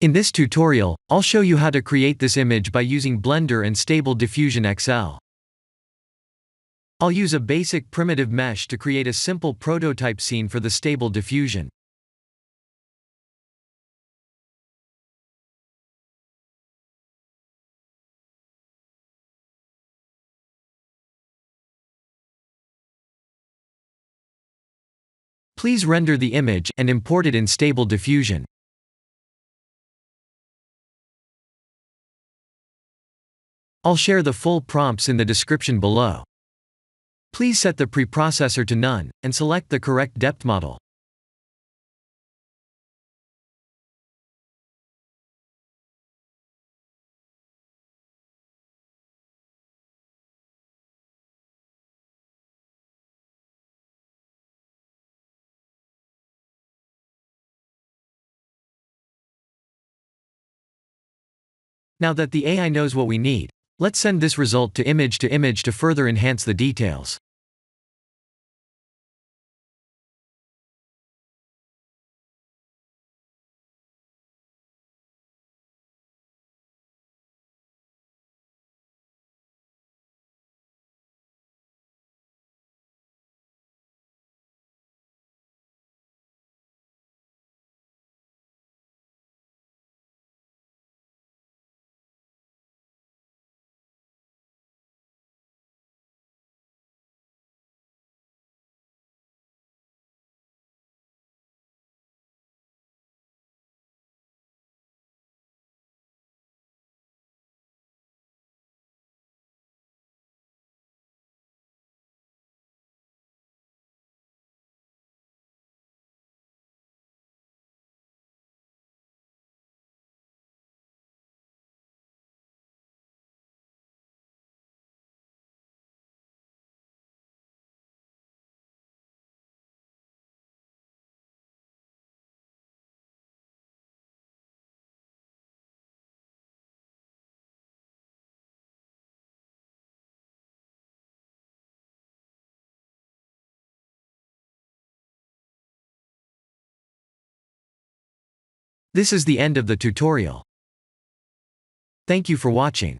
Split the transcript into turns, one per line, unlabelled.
In this tutorial, I'll show you how to create this image by using Blender and Stable Diffusion XL. I'll use a basic primitive mesh to create a simple prototype scene for the Stable Diffusion. Please render the image and import it in Stable Diffusion. I'll share the full prompts in the description below. Please set the preprocessor to none, and select the correct depth model. Now that the AI knows what we need, let's send this result to image to further enhance the details. This is the end of the tutorial. Thank you for watching.